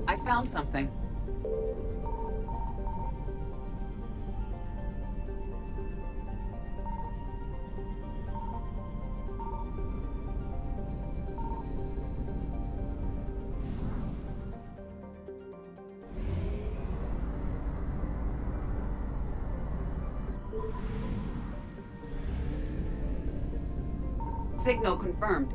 I found something. Signal confirmed.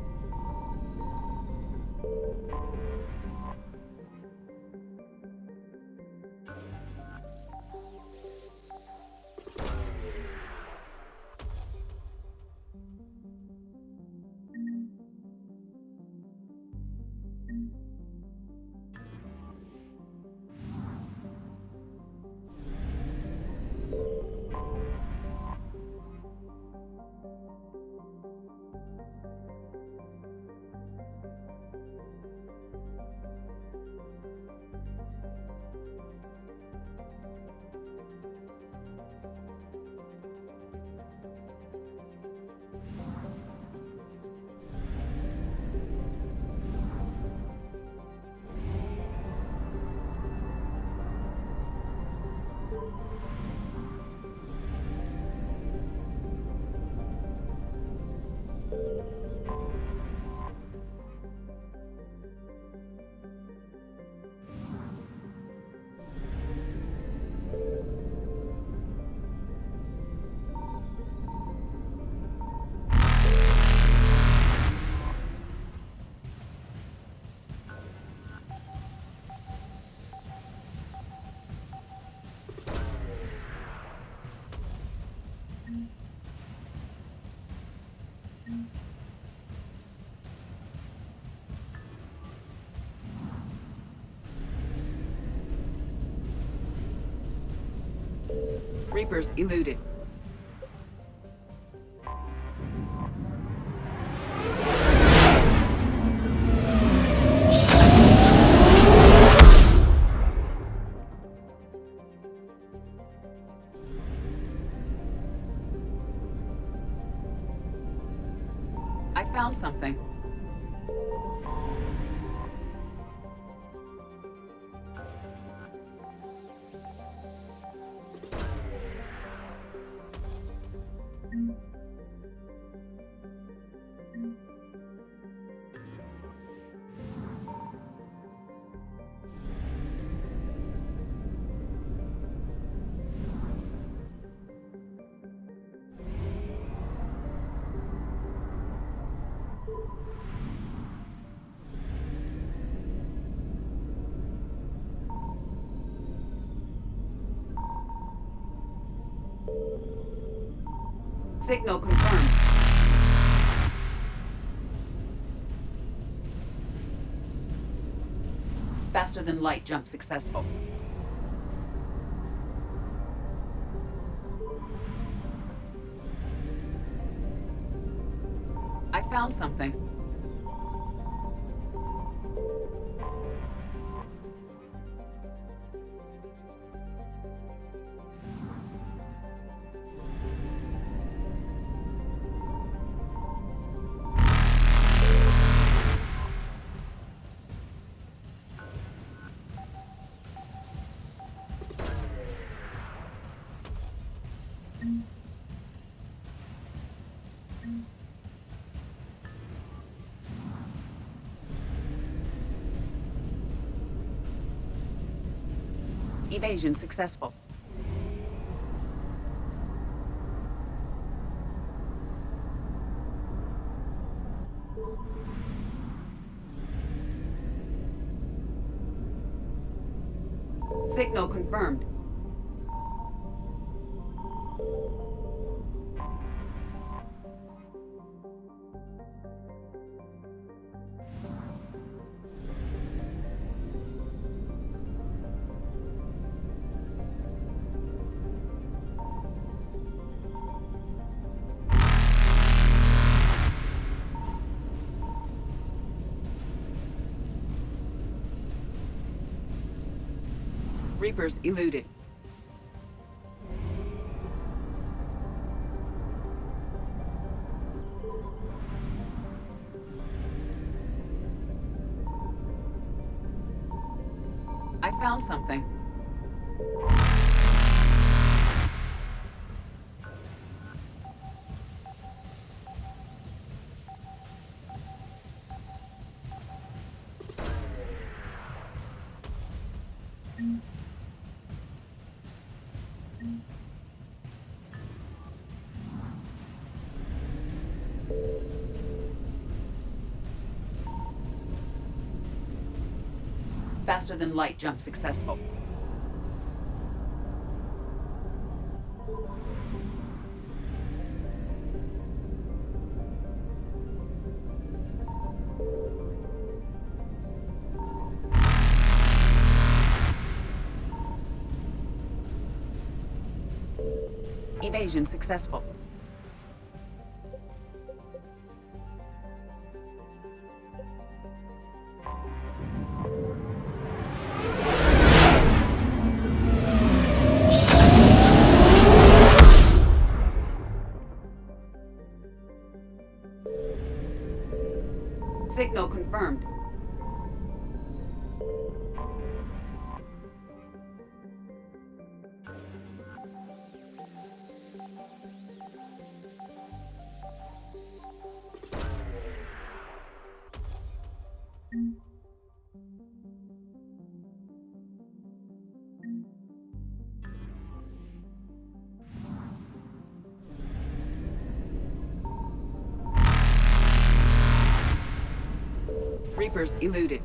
Reapers eluded. I found something. Signal confirmed. Faster than light jump successful. I found something. Evasion successful. Signal confirmed. Reapers eluded. I found something. Faster than light jump successful. Evasion successful. Signal confirmed. Reapers eluded.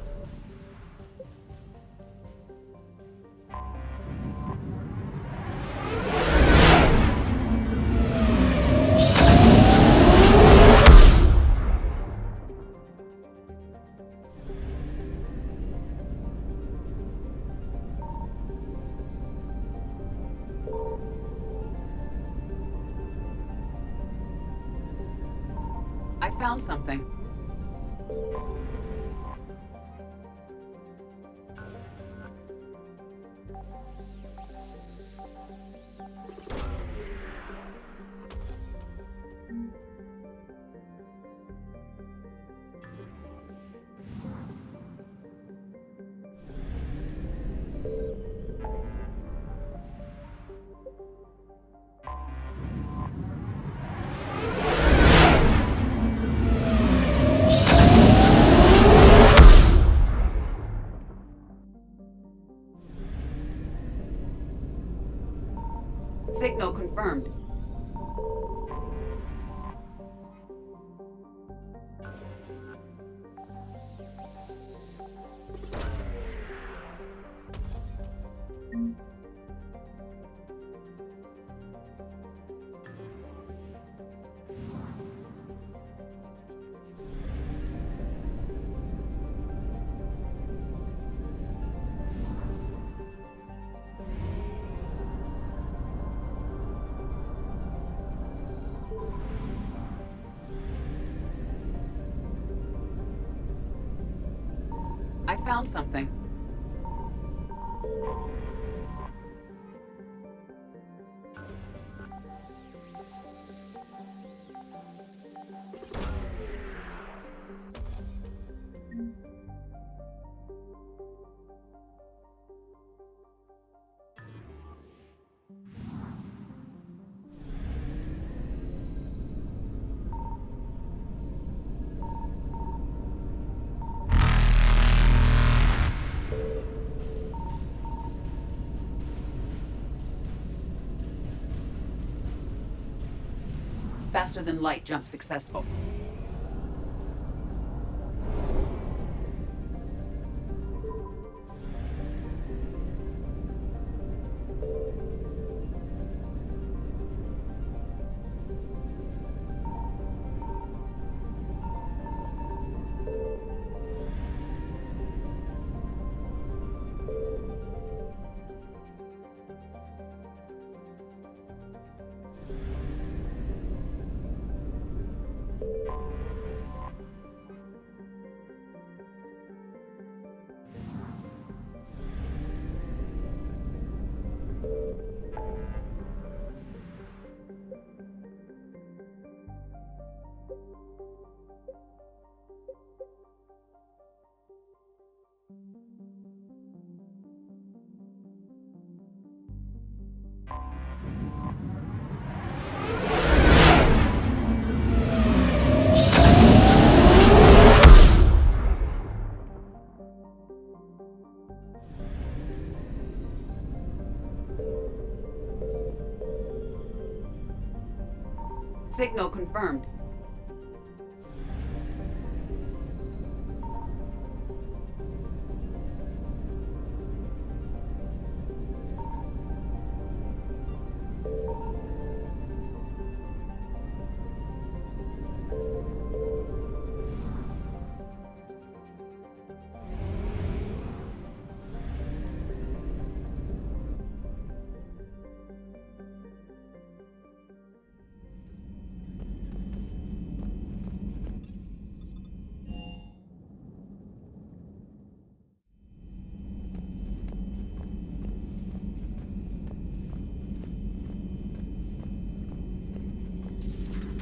I found something. Signal confirmed. I found something. Faster than light jump successful. Signal confirmed.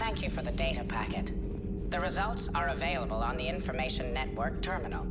Thank you for the data packet. The results are available on the Information Network terminal.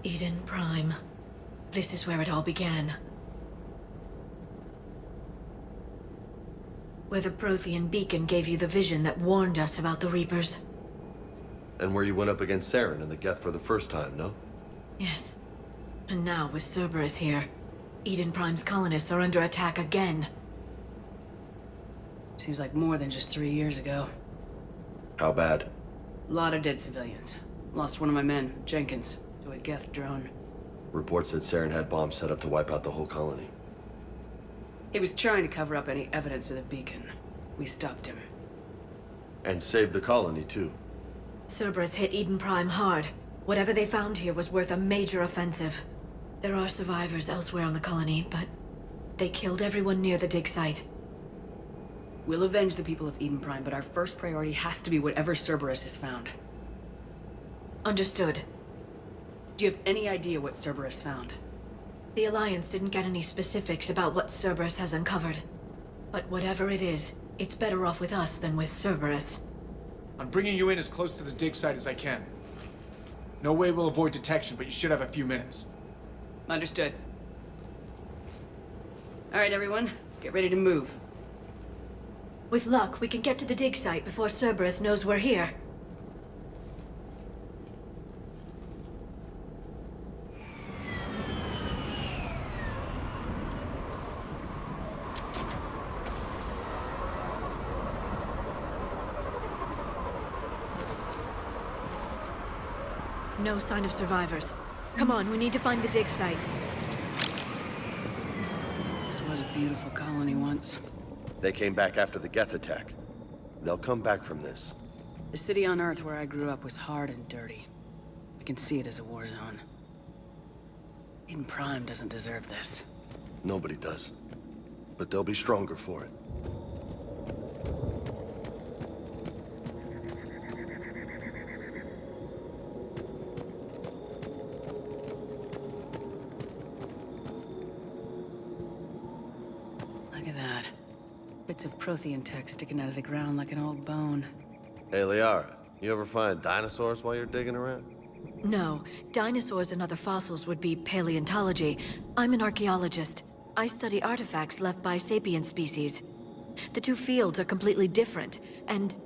Eden Prime. This is where it all began. Where the Prothean beacon gave you the vision that warned us about the Reapers. And where you went up against Saren and the Geth for the first time, no? Yes. And now, with Cerberus here, Eden Prime's colonists are under attack again. Seems like more than just 3 years ago. How bad? A lot of dead civilians. Lost one of my men, Jenkins, to a Geth drone. Reports said Saren had bombs set up to wipe out the whole colony. He was trying to cover up any evidence of the beacon. We stopped him. And saved the colony, too. Cerberus hit Eden Prime hard. Whatever they found here was worth a major offensive. There are survivors elsewhere on the colony, but they killed everyone near the dig site. We'll avenge the people of Eden Prime, but our first priority has to be whatever Cerberus has found. Understood. Do you have any idea what Cerberus found? The Alliance didn't get any specifics about what Cerberus has uncovered. But whatever it is, it's better off with us than with Cerberus. I'm bringing you in as close to the dig site as I can. No way we'll avoid detection, but you should have a few minutes. Understood. All right, everyone. Get ready to move. With luck, we can get to the dig site before Cerberus knows we're here. No sign of survivors. Come on, we need to find the dig site. This was a beautiful colony once. They came back after the Geth attack. They'll come back from this. The city on Earth where I grew up was hard and dirty. I can see it as a war zone. Eden Prime doesn't deserve this. Nobody does. But they'll be stronger for it. Look at that. Bits of Prothean tech sticking out of the ground like an old bone. Hey, Liara, you ever find dinosaurs while you're digging around? No, dinosaurs and other fossils would be paleontology. I'm an archaeologist. I study artifacts left by sapient species. The two fields are completely different, and...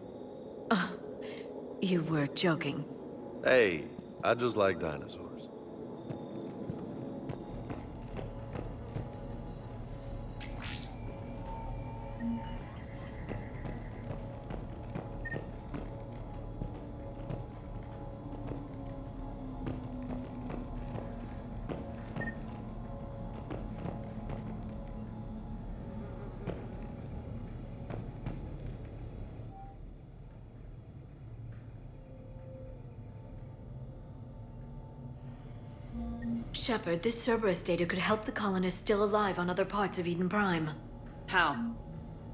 you were joking. Hey, I just like dinosaurs. Shepard, this Cerberus data could help the colonists still alive on other parts of Eden Prime. How?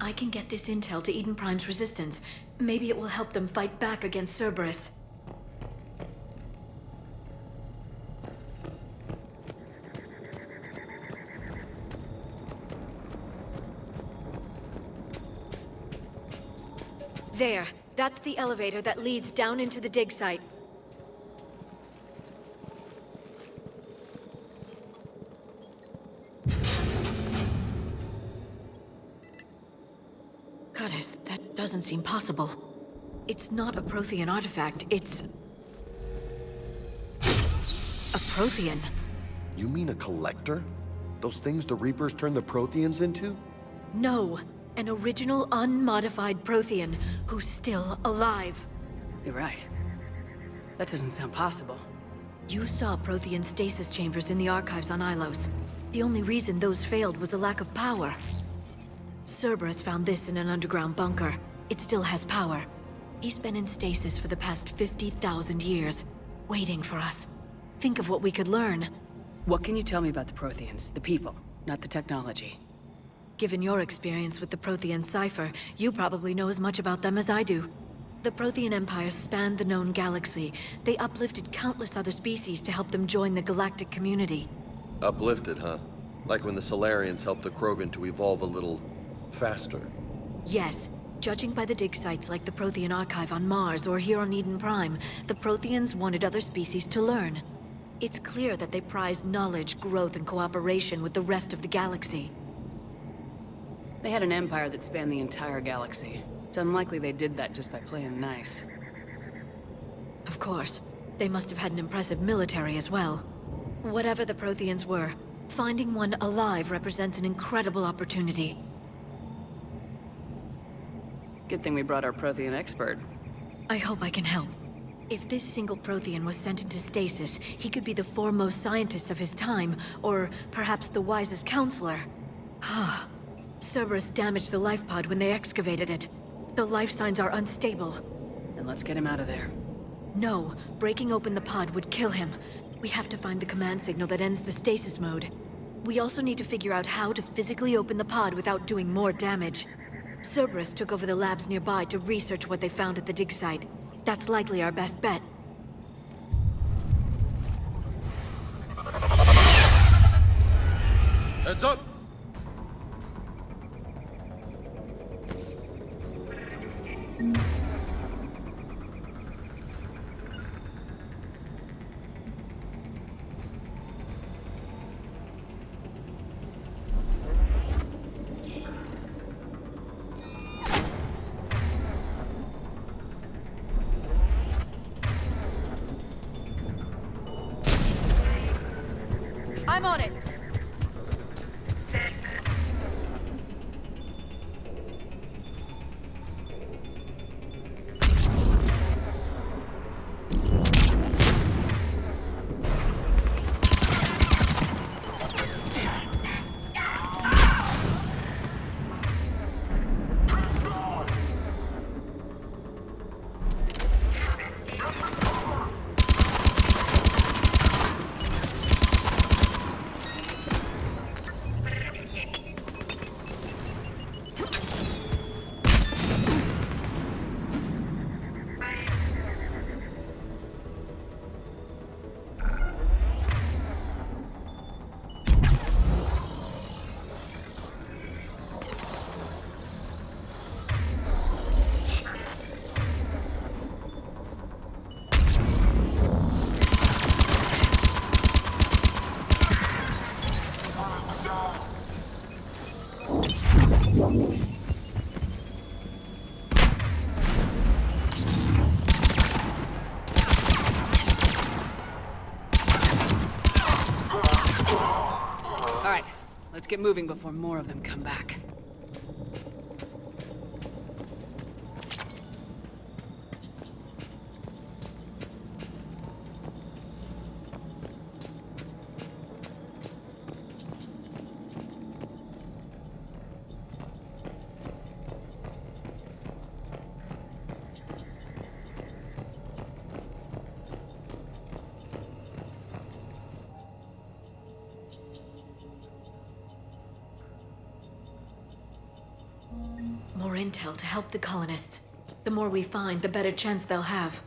I can get this intel to Eden Prime's resistance. Maybe it will help them fight back against Cerberus. There. That's the elevator that leads down into the dig site. Goddess, that doesn't seem possible. It's not a Prothean artifact, it's... a Prothean. You mean a collector? Those things the Reapers turned the Protheans into? No, an original unmodified Prothean who's still alive. You're right. That doesn't sound possible. You saw Prothean stasis chambers in the archives on Ilos. The only reason those failed was a lack of power. Cerberus found this in an underground bunker. It still has power. He's been in stasis for the past 50,000 years, waiting for us. Think of what we could learn. What can you tell me about the Protheans, the people, not the technology? Given your experience with the Prothean cipher, you probably know as much about them as I do. The Prothean Empire spanned the known galaxy. They uplifted countless other species to help them join the galactic community. Uplifted, huh? Like when the Solarians helped the Krogan to evolve a little... faster. Yes. Judging by the dig sites like the Prothean Archive on Mars or here on Eden Prime, the Protheans wanted other species to learn. It's clear that they prize knowledge, growth, and cooperation with the rest of the galaxy. They had an empire that spanned the entire galaxy. It's unlikely they did that just by playing nice. Of course. They must have had an impressive military as well. Whatever the Protheans were, finding one alive represents an incredible opportunity. Good thing we brought our Prothean expert. I hope I can help. If this single Prothean was sent into stasis, he could be the foremost scientist of his time, or perhaps the wisest counselor. Cerberus damaged the life pod when they excavated it. The life signs are unstable. Then let's get him out of there. No, breaking open the pod would kill him. We have to find the command signal that ends the stasis mode. We also need to figure out how to physically open the pod without doing more damage. Cerberus took over the labs nearby to research what they found at the dig site. That's likely our best bet. Heads up! I'm on it! Alright, let's get moving before more of them come back. More intel to help the colonists. The more we find, the better chance they'll have.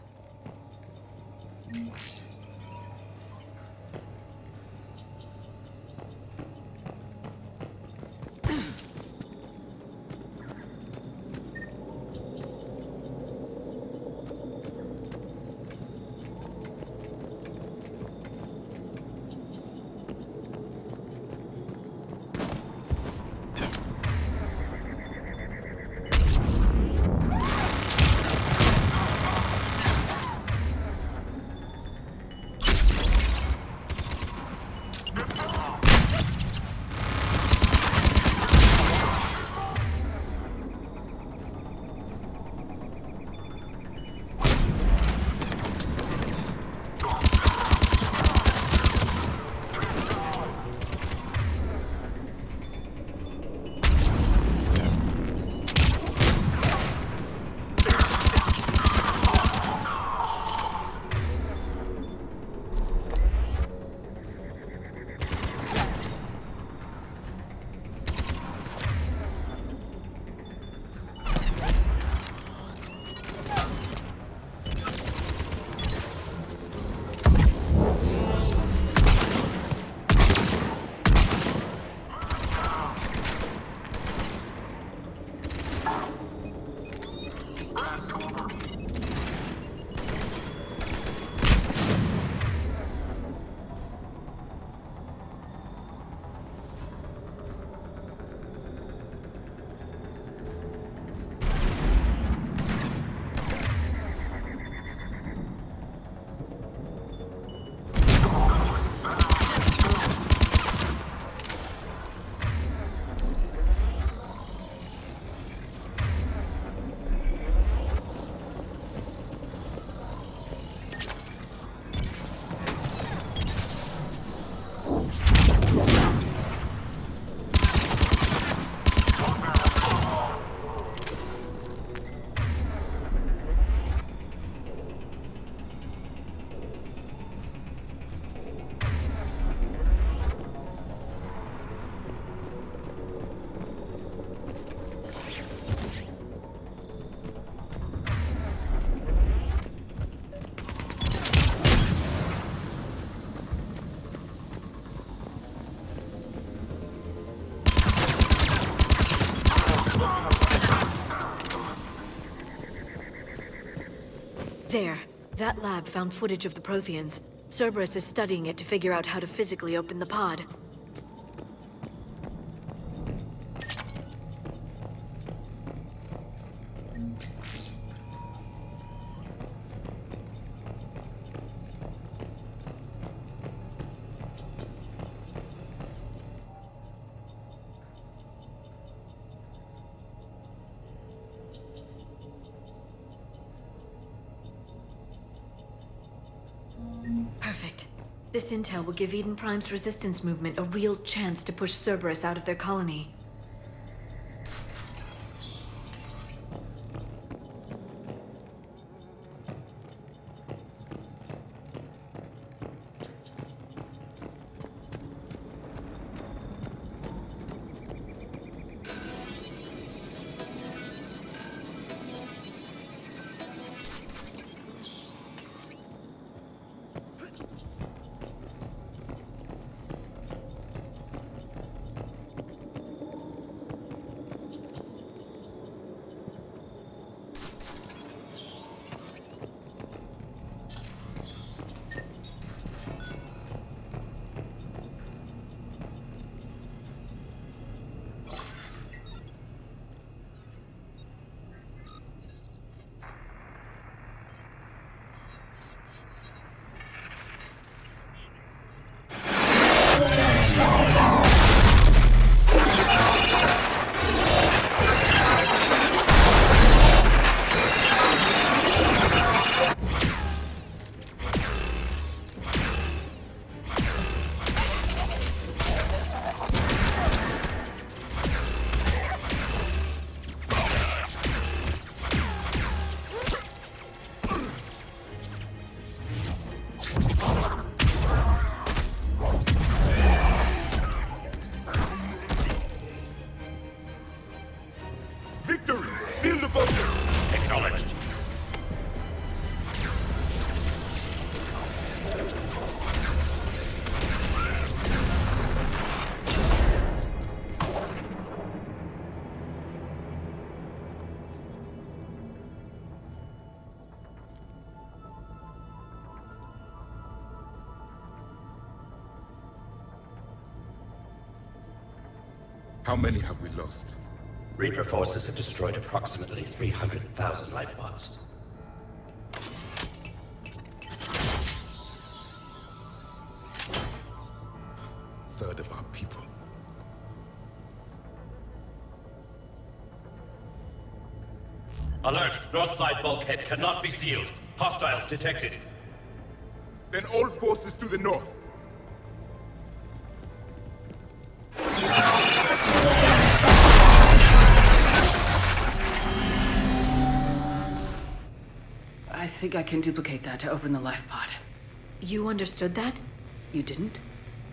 There. That lab found footage of the Protheans. Cerberus is studying it to figure out how to physically open the pod. Perfect. This intel will give Eden Prime's resistance movement a real chance to push Cerberus out of their colony. How many have we lost? Reaper forces have destroyed approximately 300,000 life pods. Third of our people. Alert! North side bulkhead cannot be sealed. Hostiles detected. Then all forces to the north. I think I can duplicate that to open the life pod. You understood that? You didn't?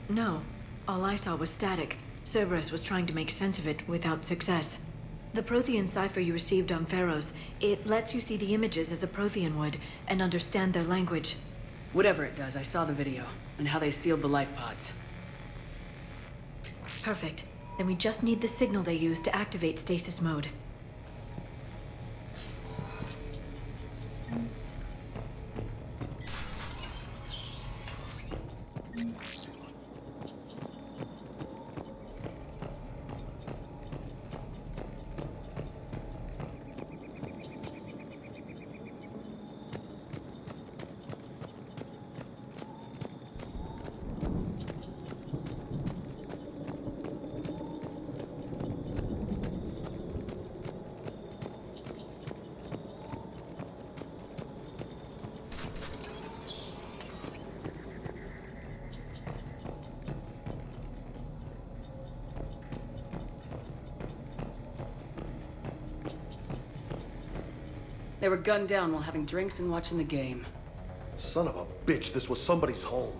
No. All I saw was static. Cerberus was trying to make sense of it without success. The Prothean cipher you received on Pharaohs, it lets you see the images as a Prothean would, and understand their language. Whatever it does, I saw the video, and how they sealed the life pods. Perfect. Then we just need the signal they use to activate stasis mode. They were gunned down while having drinks and watching the game. Son of a bitch, this was somebody's home.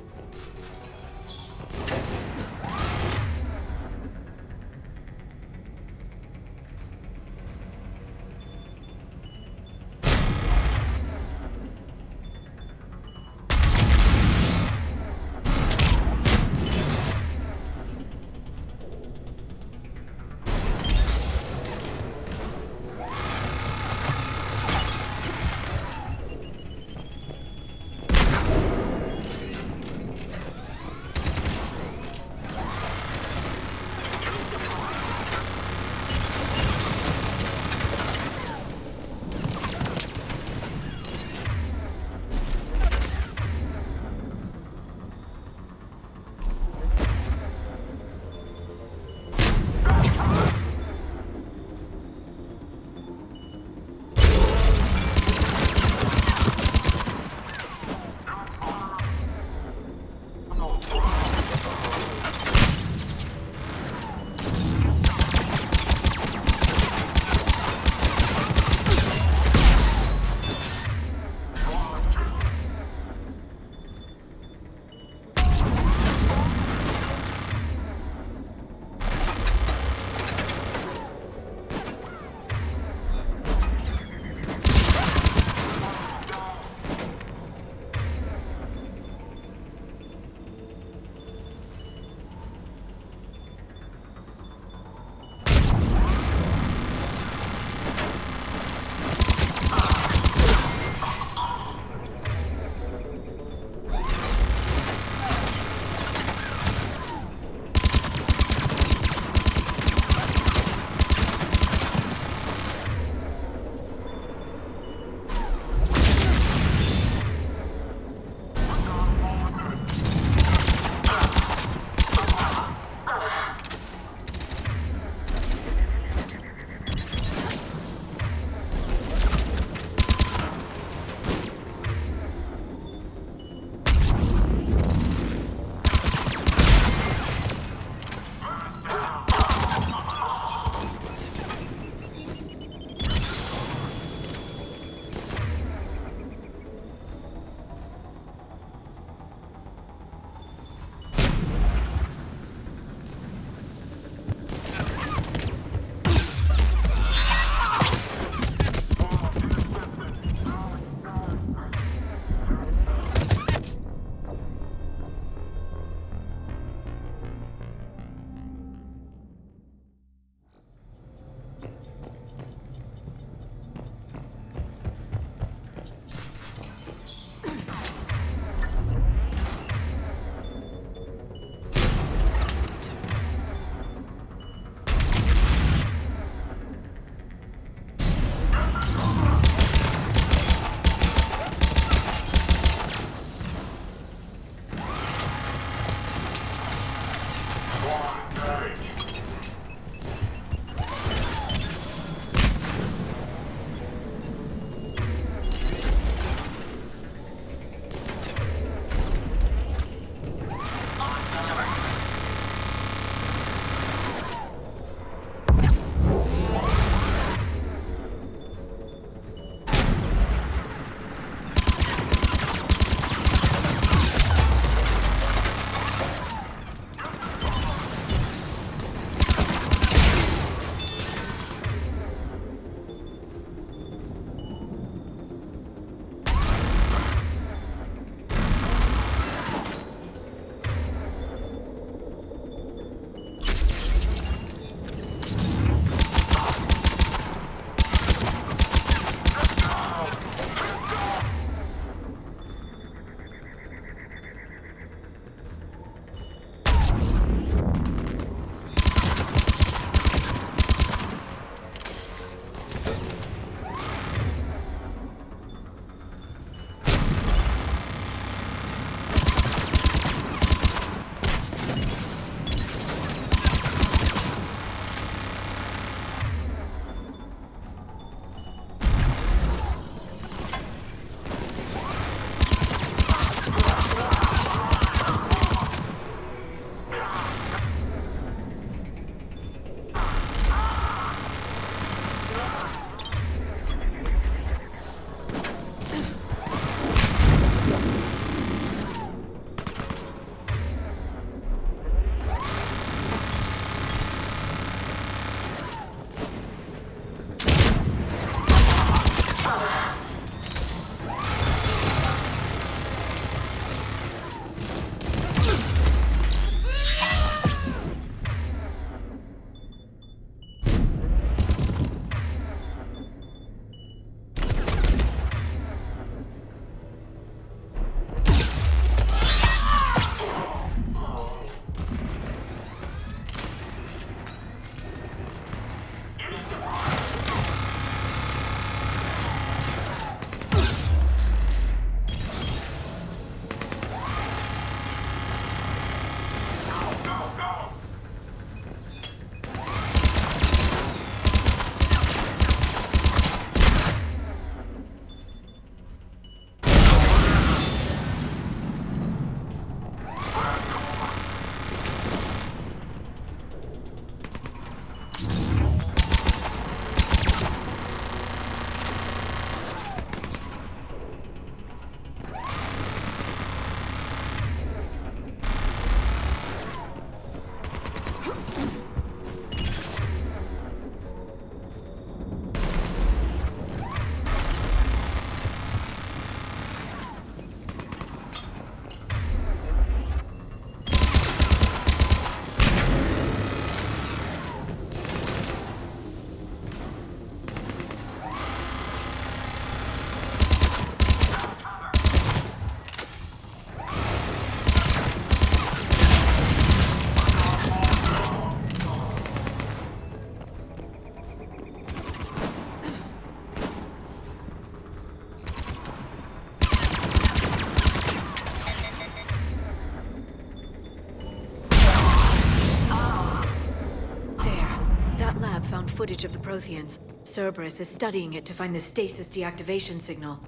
footage of the Protheans. Cerberus is studying it to find the stasis deactivation signal.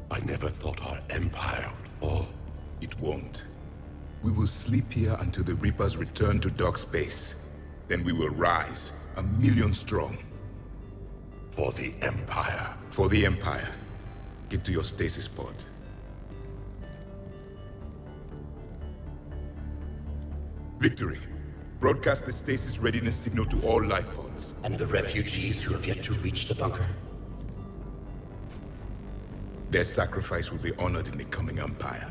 I never thought our empire would fall. It won't. We will sleep here until the Reapers return to dark space. Then we will rise, 1,000,000 strong. For the Empire. For the Empire. Get to your stasis pod. Victory. Broadcast the stasis readiness signal to all life pods. And the refugees who have yet to reach the bunker. Their sacrifice will be honored in the coming Empire.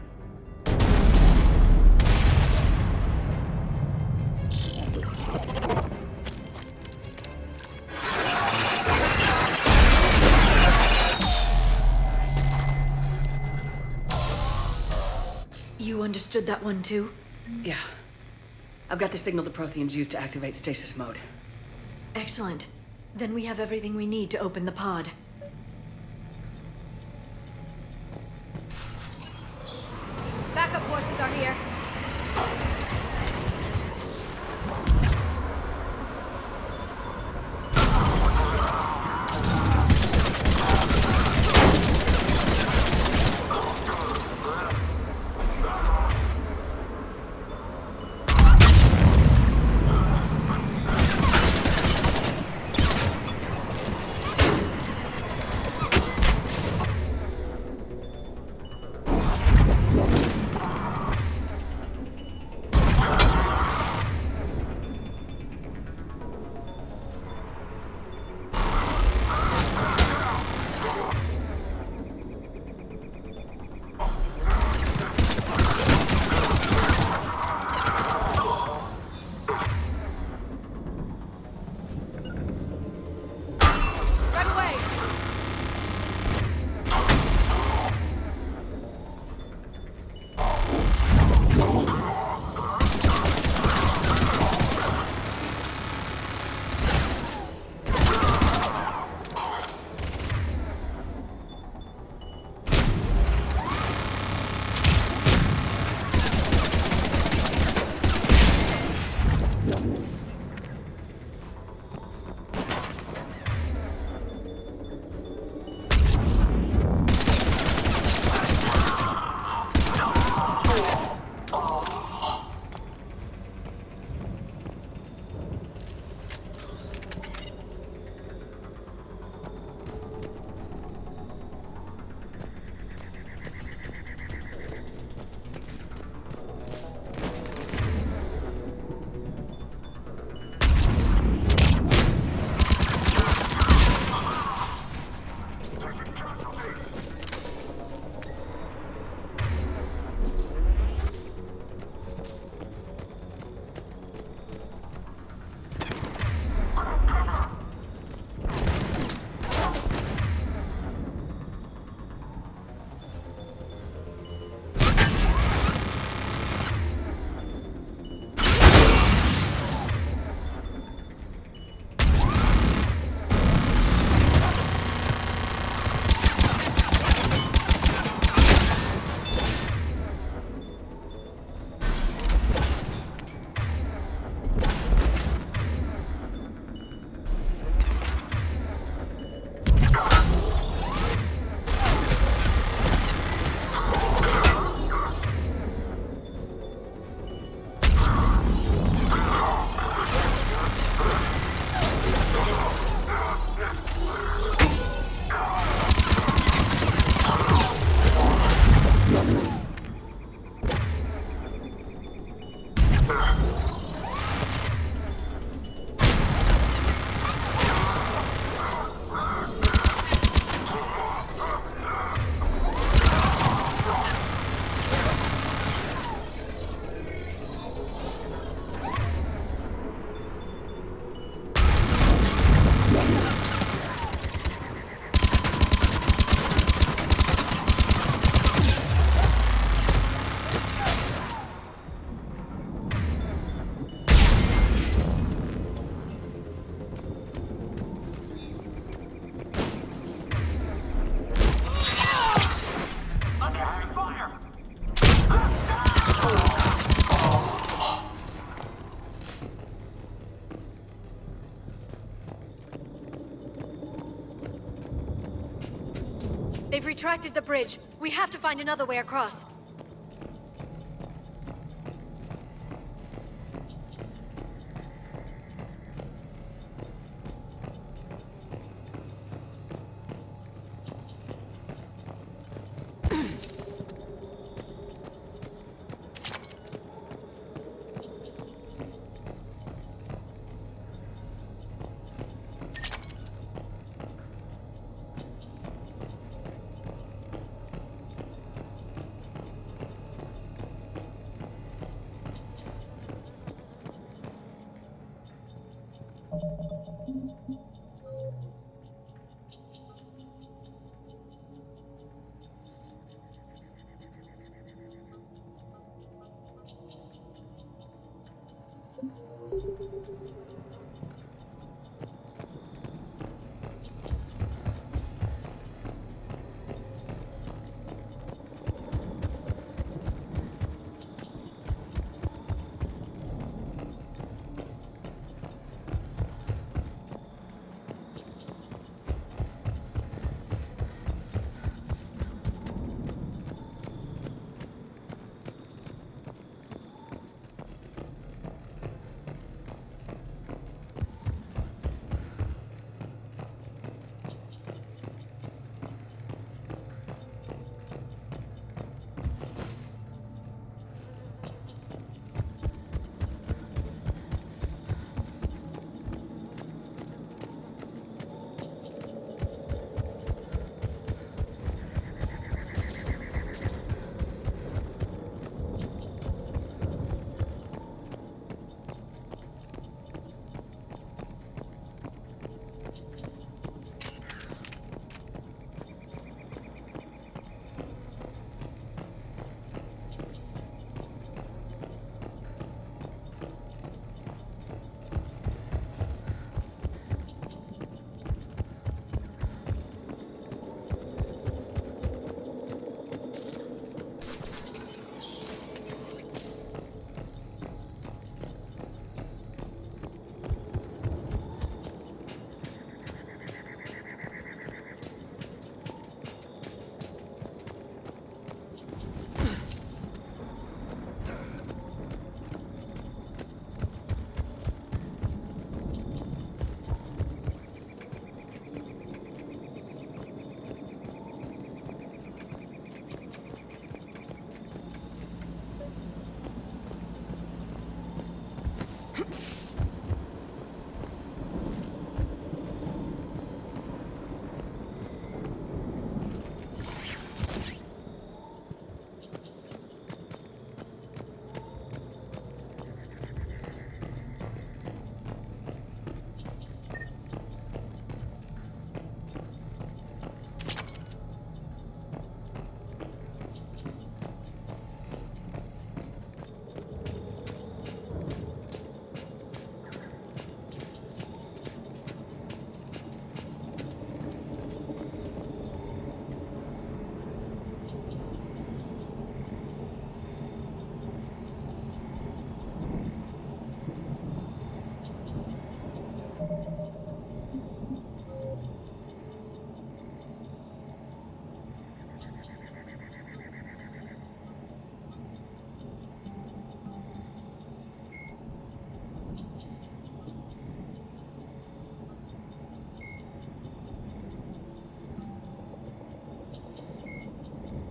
You understood that one too? Yeah. I've got the signal the Protheans used to activate stasis mode. Excellent. Then we have everything we need to open the pod. Backup forces are here. They've retracted the bridge. We have to find another way across.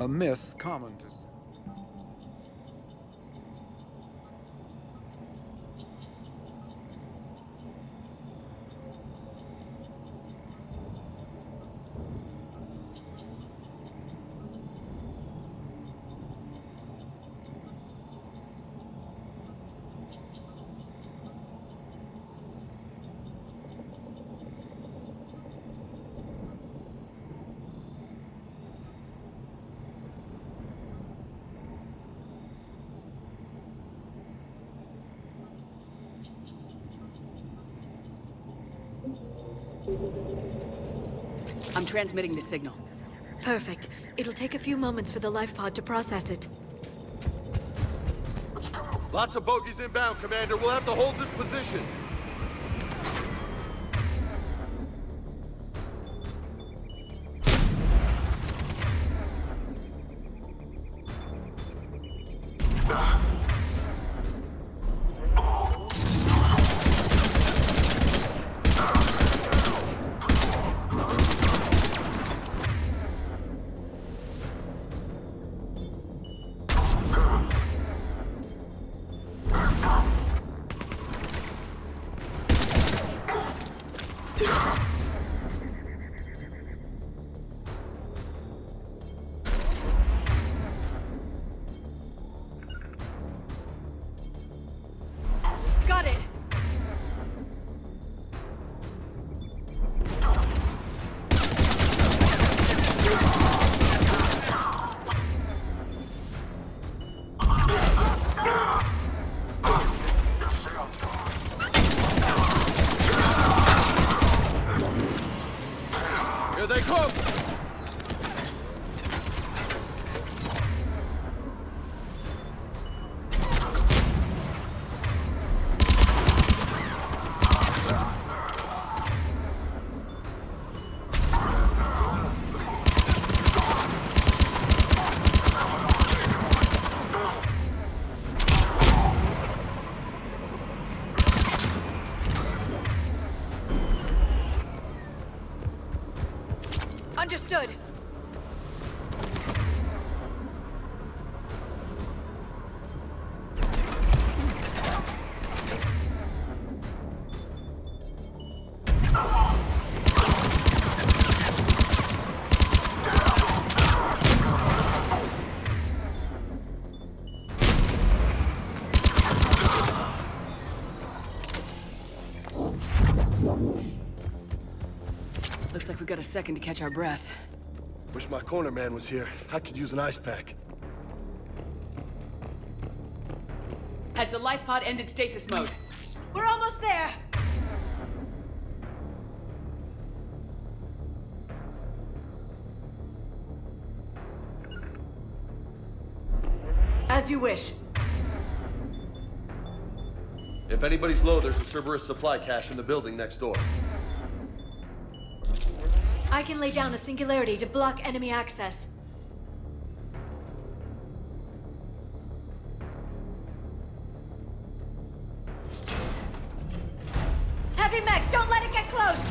A myth common to... I'm transmitting the signal. Perfect. It'll take a few moments for the life pod to process it. Lots of bogies inbound, Commander. We'll have to hold this position. Got it! Here they come! Understood. Looks like we got a second to catch our breath. Wish my corner man was here. I could use an ice pack. Has the life pod ended stasis mode? We're almost there. As you wish. If anybody's low, there's a Cerberus supply cache in the building next door. I can lay down a singularity to block enemy access. Heavy mech, don't let it get close!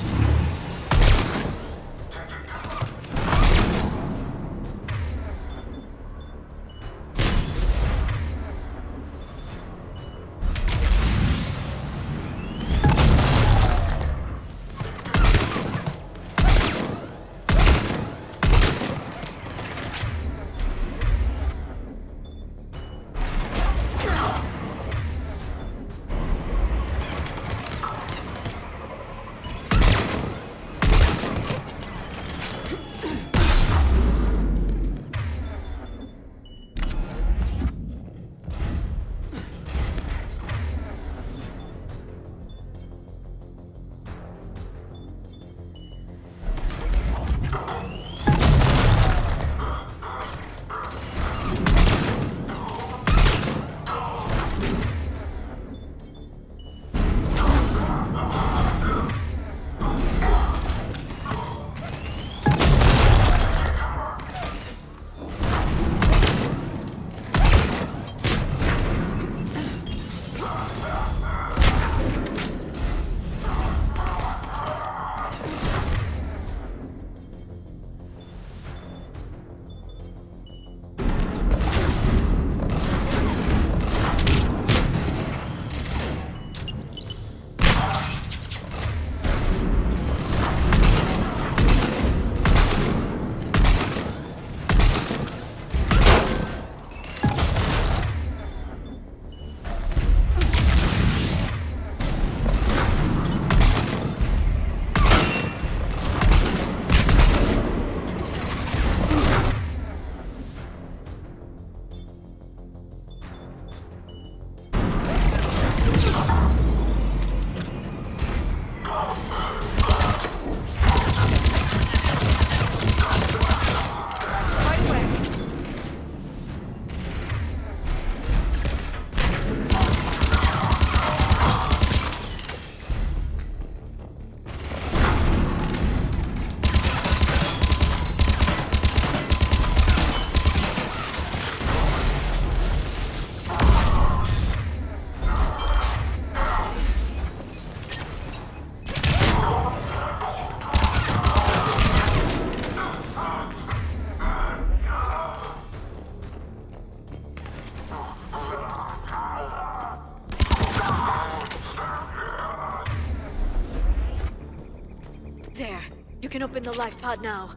You can open the life pod now.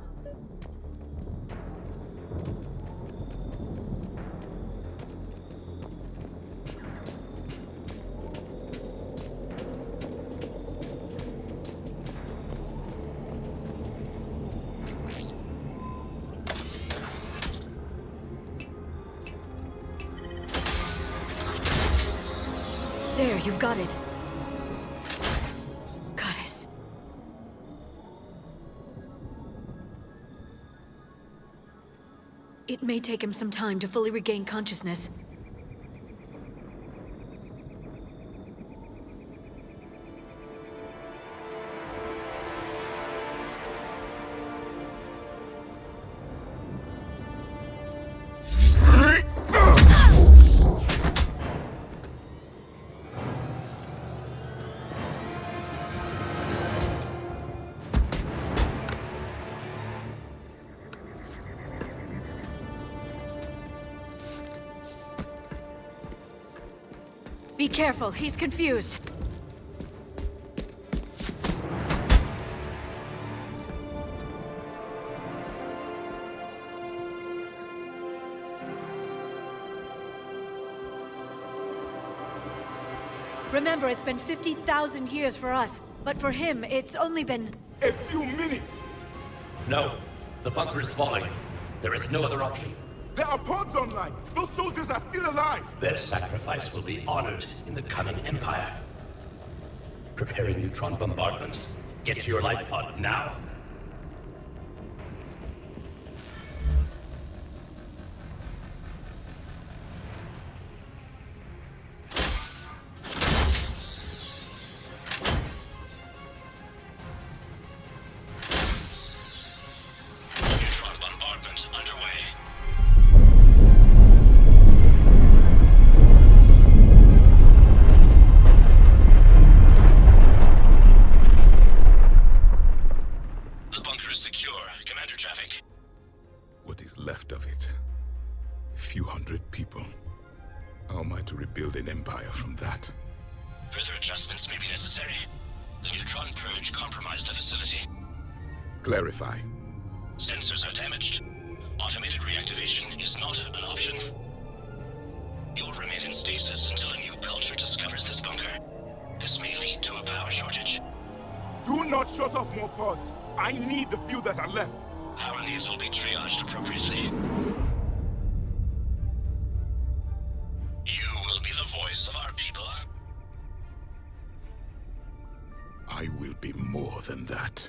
There, you've got it. Goddess. It may take him some time to fully regain consciousness. Be careful, he's confused. Remember, it's been 50,000 years for us, but for him, it's only been... A few minutes! No. The bunker is falling. There is no other option. There are pods online! Those soldiers are still alive! Their sacrifice will be honored in the coming Empire. Preparing neutron bombardment. Get to your life pod now. Neutron bombardment underway. The bunker is secure. Commander traffic. What is left of it? A few hundred people. How am I to rebuild an empire from that? Further adjustments may be necessary. The neutron purge compromised the facility. Clarify. Sensors are damaged. Automated reactivation is not an option. You'll remain in stasis until a new culture discovers this bunker. This may lead to a power shortage. Do not shut off more pods! I need the few that are left! Power needs will be triaged appropriately. You will be the voice of our people. I will be more than that.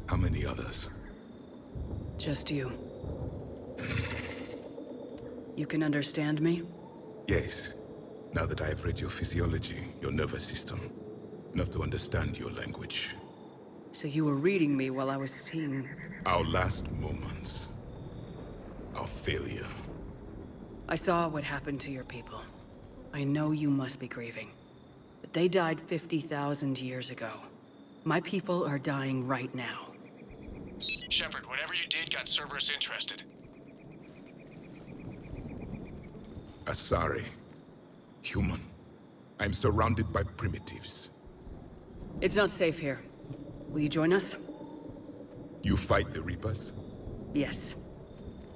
How many others? Just you. You can understand me? Yes. Now that I have read your physiology, your nervous system, enough to understand your language. So you were reading me while I was seeing... Our last moments. Our failure. I saw what happened to your people. I know you must be grieving. But they died 50,000 years ago. My people are dying right now. Shepard, whatever you did got Cerberus interested. Asari. Human. I'm surrounded by primitives. It's not safe here. Will you join us? You fight the Reapers? Yes.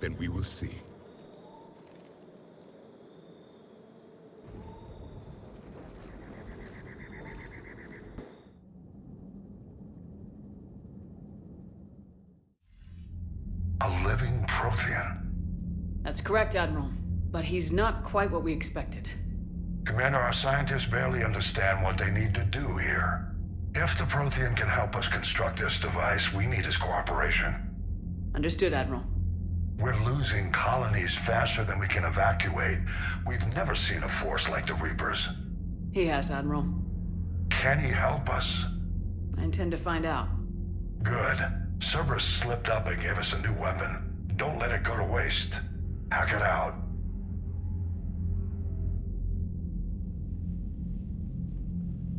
Then we will see. A living Prothean. That's correct, Admiral. But he's not quite what we expected. Commander, our scientists barely understand what they need to do here. If the Prothean can help us construct this device, we need his cooperation. Understood, Admiral. We're losing colonies faster than we can evacuate. We've never seen a force like the Reapers. He has, Admiral. Can he help us? I intend to find out. Good. Cerberus slipped up and gave us a new weapon. Don't let it go to waste. Hack it out.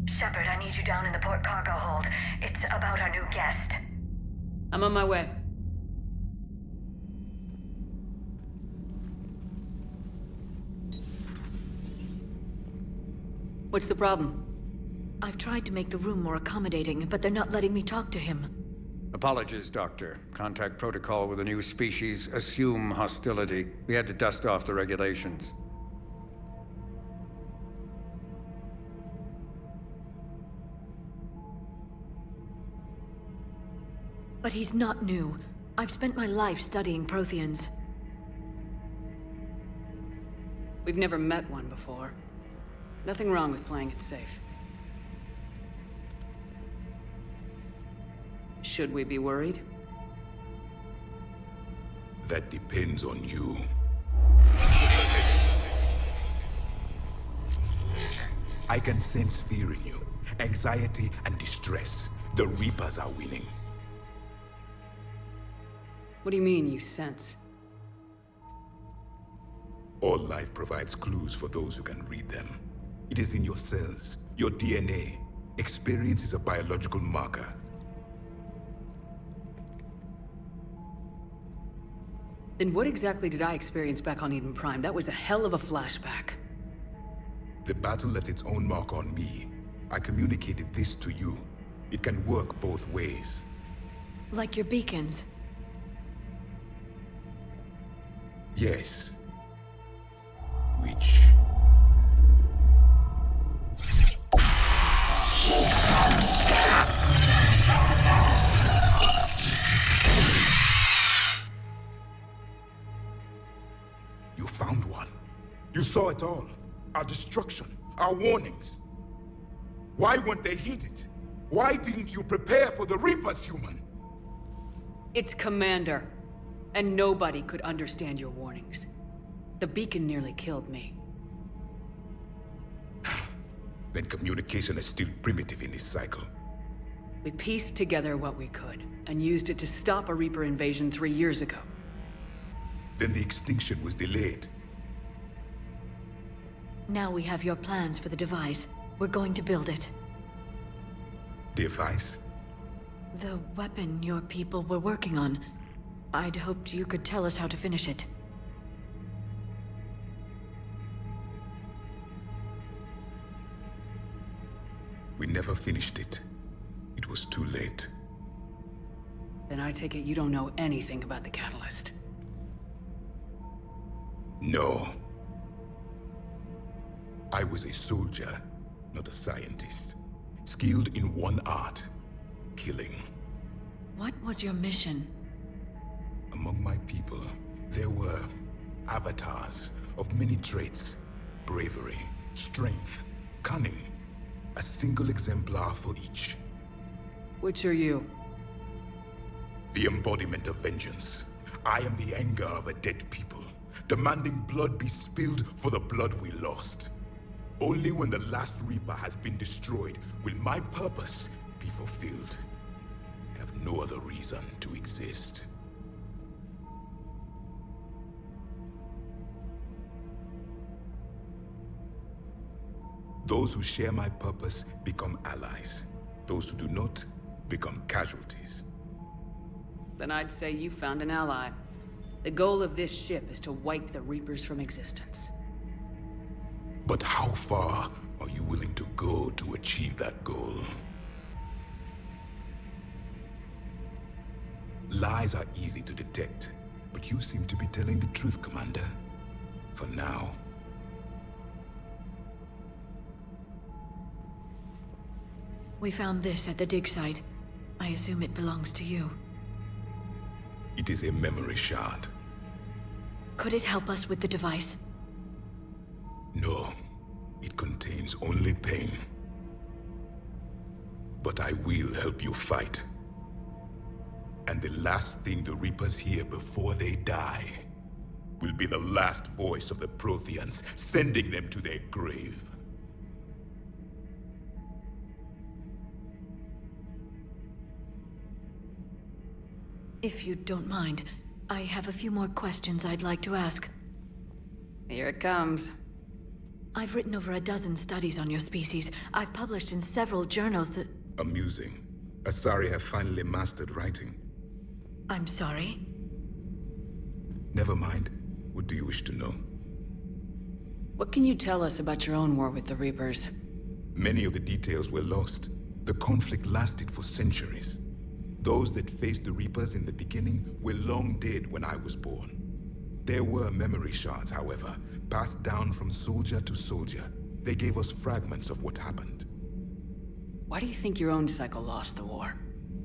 Shepard, I need you down in the port cargo hold. It's about our new guest. I'm on my way. What's the problem? I've tried to make the room more accommodating, but they're not letting me talk to him. Apologies, Doctor. Contact protocol with a new species. Assume hostility. We had to dust off the regulations. But he's not new. I've spent my life studying Protheans. We've never met one before. Nothing wrong with playing it safe. Should we be worried? That depends on you. I can sense fear in you, anxiety and distress. The Reapers are winning. What do you mean, you sense? All life provides clues for those who can read them. It is in your cells, your DNA. Experience is a biological marker. Then what exactly did I experience back on Eden Prime? That was a hell of a flashback. The battle left its own mark on me. I communicated this to you. It can work both ways. Like your beacons. Yes. Which... You found one. You saw it all. Our destruction, our warnings. Why weren't they heeded? Why didn't you prepare for the Reapers, human? It's Commander. And nobody could understand your warnings. The beacon nearly killed me. Then communication is still primitive in this cycle. We pieced together what we could, and used it to stop a Reaper invasion 3 years ago. Then the extinction was delayed. Now we have your plans for the device. We're going to build it. Device? The weapon your people were working on. I'd hoped you could tell us how to finish it. We never finished it. It was too late. Then I take it you don't know anything about the catalyst. No. I was a soldier, not a scientist. Skilled in one art, killing. What was your mission? Among my people, there were avatars of many traits. Bravery, strength, cunning. A single exemplar for each. Which are you? The embodiment of vengeance. I am the anger of a dead people, demanding blood be spilled for the blood we lost. Only when the last Reaper has been destroyed will my purpose be fulfilled. I have no other reason to exist. Those who share my purpose become allies. Those who do not become casualties. Then I'd say you found an ally. The goal of this ship is to wipe the Reapers from existence. But how far are you willing to go to achieve that goal? Lies are easy to detect, but you seem to be telling the truth, Commander. For now. We found this at the dig site. I assume it belongs to you. It is a memory shard. Could it help us with the device? No. It contains only pain. But I will help you fight. And the last thing the Reapers hear before they die will be the last voice of the Protheans, sending them to their grave. If you don't mind, I have a few more questions I'd like to ask. Here it comes. I've written over a dozen studies on your species. I've published in several journals that... Amusing. Asari have finally mastered writing. I'm sorry? Never mind. What do you wish to know? What can you tell us about your own war with the Reapers? Many of the details were lost. The conflict lasted for centuries. Those that faced the Reapers in the beginning were long dead when I was born. There were memory shards, however, passed down from soldier to soldier. They gave us fragments of what happened. Why do you think your own cycle lost the war?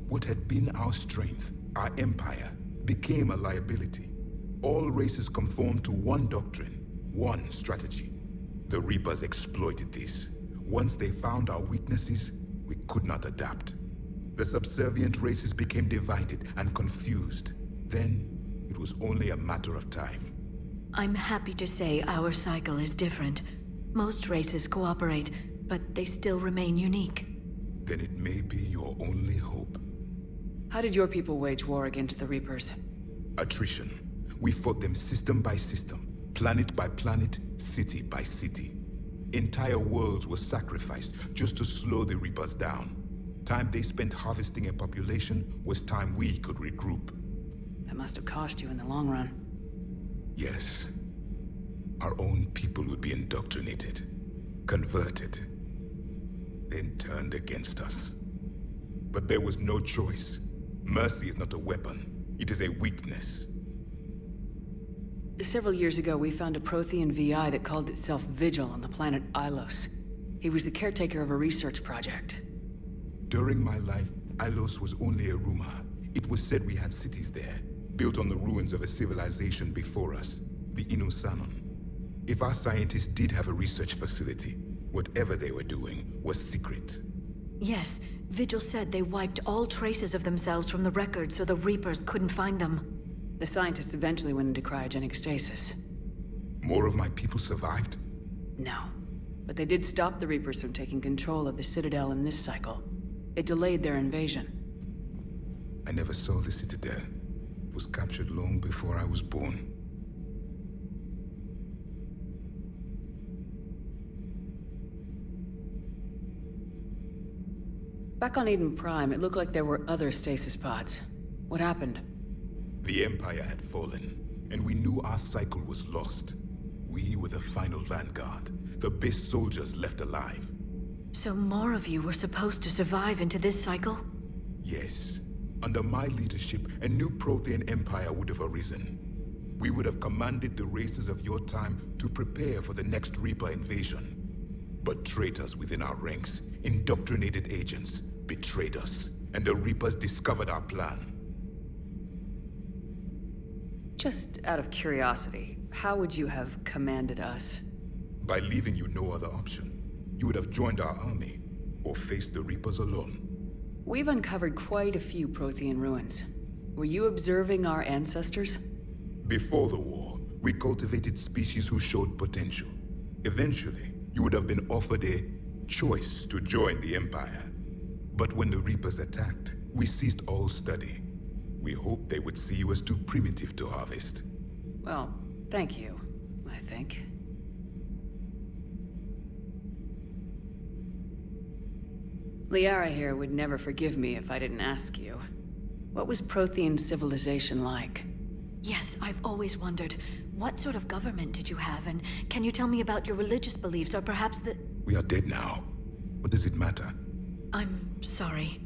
What had been our strength, our empire, became a liability. All races conformed to one doctrine, one strategy. The Reapers exploited this. Once they found our weaknesses, we could not adapt. The subservient races became divided and confused. Then, it was only a matter of time. I'm happy to say our cycle is different. Most races cooperate, but they still remain unique. Then it may be your only hope. How did your people wage war against the Reapers? Attrition. We fought them system by system, planet by planet, city by city. Entire worlds were sacrificed just to slow the Reapers down. Time they spent harvesting a population was time we could regroup. That must have cost you in the long run. Yes. Our own people would be indoctrinated, converted, then turned against us. But there was no choice. Mercy is not a weapon. It is a weakness. Several years ago, we found a Prothean VI that called itself Vigil on the planet Ilos. He was the caretaker of a research project. During my life, Ilos was only a rumor. It was said we had cities there, built on the ruins of a civilization before us, the Inusanon. If our scientists did have a research facility, whatever they were doing was secret. Yes, Vigil said they wiped all traces of themselves from the records so the Reapers couldn't find them. The scientists eventually went into cryogenic stasis. More of my people survived? No. But they did stop the Reapers from taking control of the Citadel in this cycle. It delayed their invasion. I never saw the Citadel. It was captured long before I was born. Back on Eden Prime, it looked like there were other stasis pods. What happened? The Empire had fallen, and we knew our cycle was lost. We were the final vanguard, the best soldiers left alive. So more of you were supposed to survive into this cycle? Yes. Under my leadership, a new Prothean empire would have arisen. We would have commanded the races of your time to prepare for the next Reaper invasion. But traitors within our ranks, indoctrinated agents, betrayed us, and the Reapers discovered our plan. Just out of curiosity, how would you have commanded us? By leaving you no other option. You would have joined our army, or faced the Reapers alone. We've uncovered quite a few Prothean ruins. Were you observing our ancestors? Before the war, we cultivated species who showed potential. Eventually, you would have been offered a choice to join the Empire. But when the Reapers attacked, we ceased all study. We hoped they would see you as too primitive to harvest. Well, thank you, I think. Liara here would never forgive me if I didn't ask you. What was Prothean civilization like? Yes, I've always wondered. What sort of government did you have, and can you tell me about your religious beliefs, or perhaps the... We are dead now. What does it matter? I'm sorry.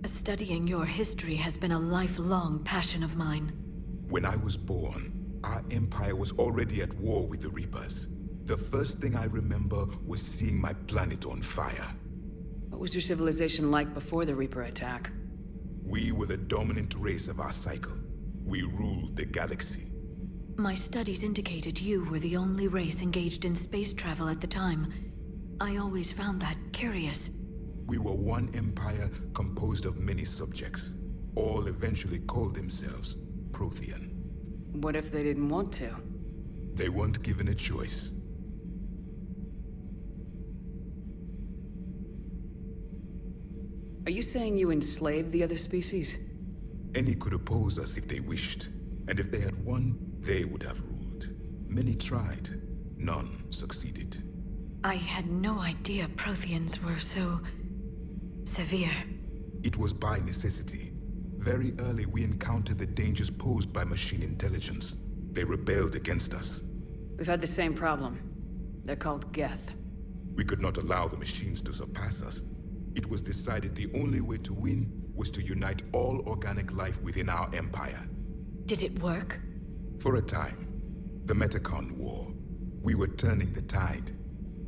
Studying your history has been a lifelong passion of mine. When I was born, our empire was already at war with the Reapers. The first thing I remember was seeing my planet on fire. What was your civilization like before the Reaper attack? We were the dominant race of our cycle. We ruled the galaxy. My studies indicated you were the only race engaged in space travel at the time. I always found that curious. We were one empire composed of many subjects. All eventually called themselves Prothean. What if they didn't want to? They weren't given a choice. Are you saying you enslaved the other species? Any could oppose us if they wished. And if they had won, they would have ruled. Many tried. None succeeded. I had no idea Protheans were so... severe. It was by necessity. Very early we encountered the dangers posed by machine intelligence. They rebelled against us. We've had the same problem. They're called Geth. We could not allow the machines to surpass us. It was decided the only way to win was to unite all organic life within our empire. Did it work? For a time, the Metacon War, we were turning the tide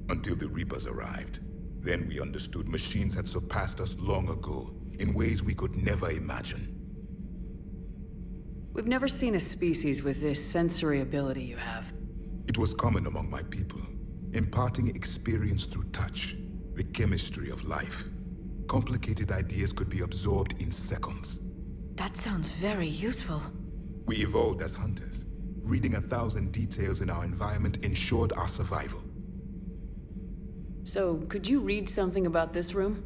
until the Reapers arrived. Then we understood machines had surpassed us long ago in ways we could never imagine. We've never seen a species with this sensory ability you have. It was common among my people, imparting experience through touch, the chemistry of life. Complicated ideas could be absorbed in seconds. That sounds very useful. We evolved as hunters. Reading 1,000 details in our environment ensured our survival. So, could you read something about this room?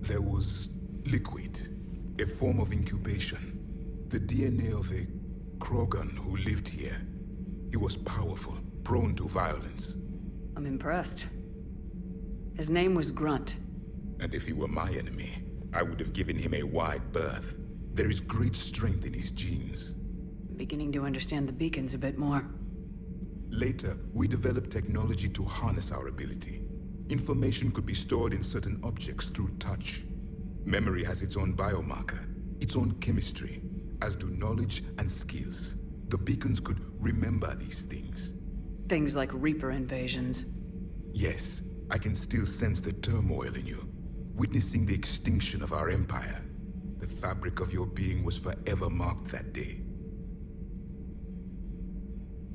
There was liquid, a form of incubation. The DNA of a Krogan who lived here. He was powerful, prone to violence. I'm impressed. His name was Grunt. And if he were my enemy, I would have given him a wide berth. There is great strength in his genes. I'm beginning to understand the beacons a bit more. Later, we developed technology to harness our ability. Information could be stored in certain objects through touch. Memory has its own biomarker, its own chemistry, as do knowledge and skills. The beacons could remember these things. Things like Reaper invasions. Yes, I can still sense the turmoil in you, witnessing the extinction of our empire. The fabric of your being was forever marked that day.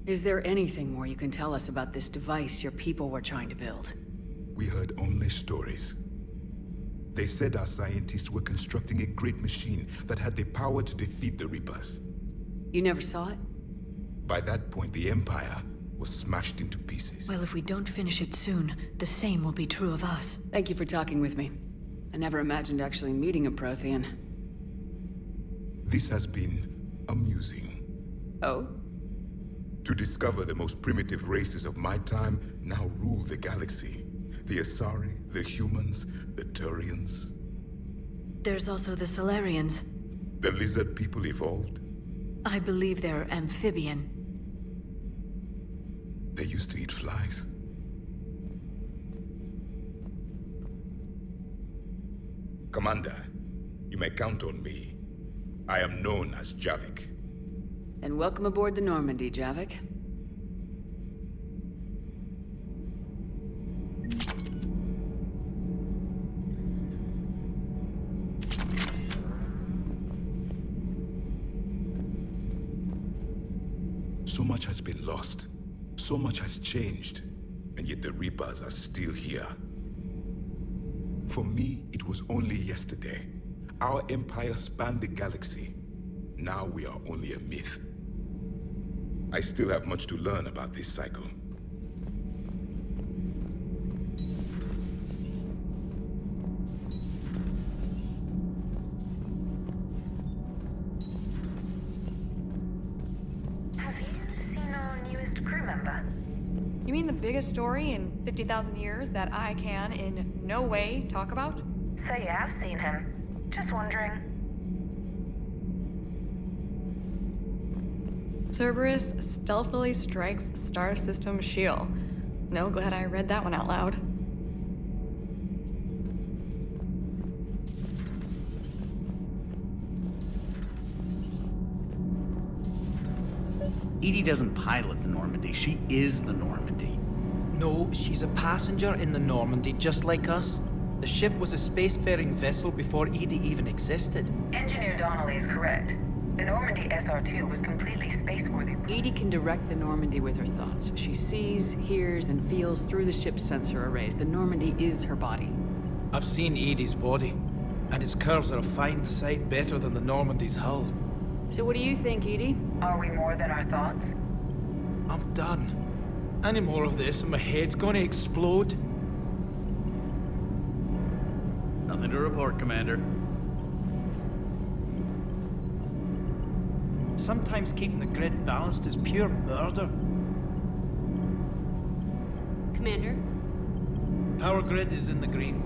Is there anything more you can tell us about this device your people were trying to build? We heard only stories. They said our scientists were constructing a great machine that had the power to defeat the Reapers. You never saw it? By that point, the Empire was smashed into pieces. Well, if we don't finish it soon, the same will be true of us. Thank you for talking with me. I never imagined actually meeting a Prothean. This has been amusing. Oh? To discover the most primitive races of my time now rule the galaxy. The Asari, the humans, the Turians. There's also the Solarians. The lizard people evolved. I believe they're amphibian. They used to eat flies. Commander, you may count on me. I am known as Javik. And welcome aboard the Normandy, Javik. So much has been lost. So much has changed. And yet the Reapers are still here. For me, it was only yesterday. Our empire spanned the galaxy. Now we are only a myth. I still have much to learn about this cycle. Have you seen our newest crew member? You mean the biggest story in 50,000 years that I can in no way talk about? So you have seen him. Just wondering. Cerberus stealthily strikes star system shield. No, glad I read that one out loud. Edie doesn't pilot the Normandy, she is the Normandy. No, she's a passenger in the Normandy, just like us. The ship was a spacefaring vessel before Edie even existed. Engineer Donnelly is correct. The Normandy SR-2 was completely spaceworthy. Edie can direct the Normandy with her thoughts. She sees, hears, and feels through the ship's sensor arrays. The Normandy is her body. I've seen Edie's body, and its curves are a fine sight better than the Normandy's hull. So what do you think, Edie? Are we more than our thoughts? I'm done. Any more of this and my head's gonna explode. Nothing to report, Commander. Sometimes keeping the grid balanced is pure murder. Commander? Power grid is in the green.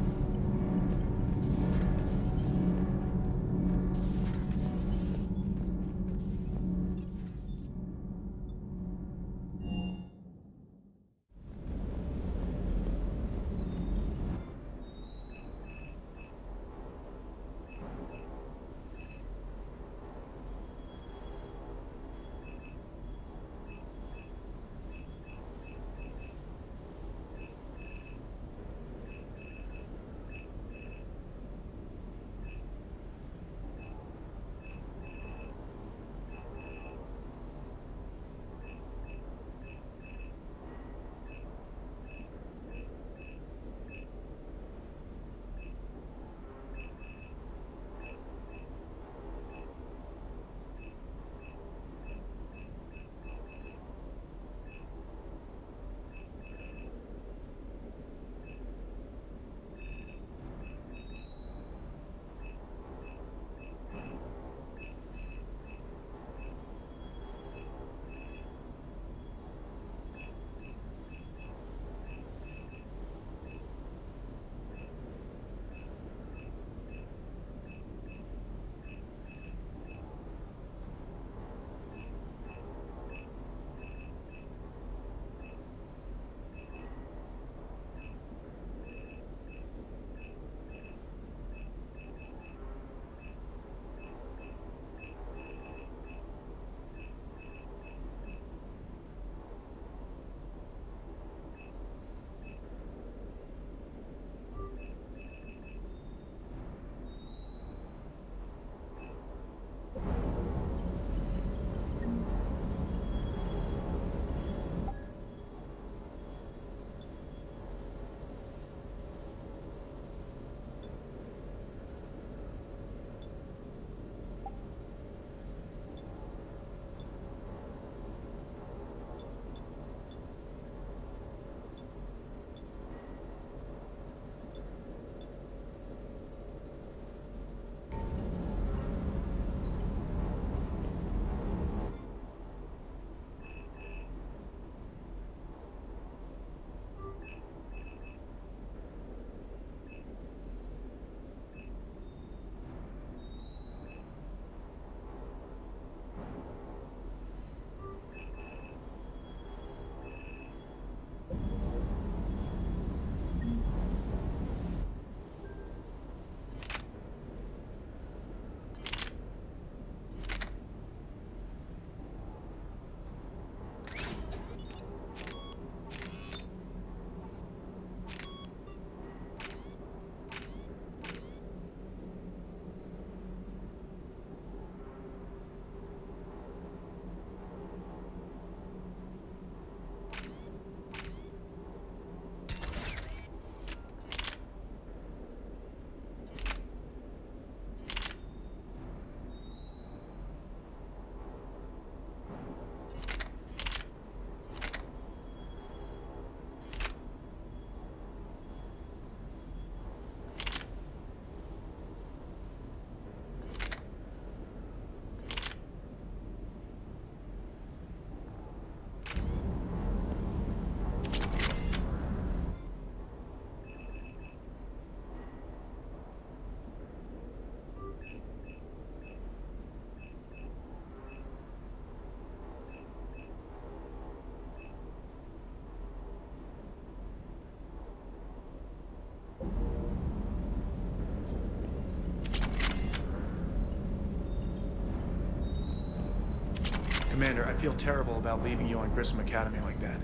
Commander, I feel terrible about leaving you on Grissom Academy like that.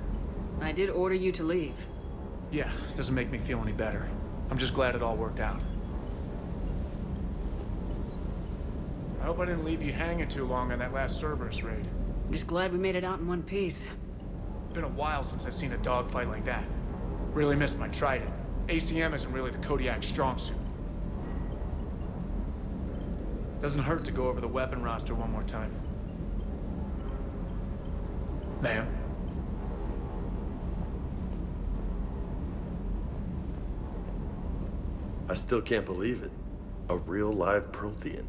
I did order you to leave. Yeah, doesn't make me feel any better. I'm just glad it all worked out. I hope I didn't leave you hanging too long on that last Cerberus raid. I'm just glad we made it out in one piece. It's been a while since I've seen a dogfight like that. Really missed my trident. ACM isn't really the Kodiak's strong suit. Doesn't hurt to go over the weapon roster one more time. Ma'am? I still can't believe it. A real live Prothean.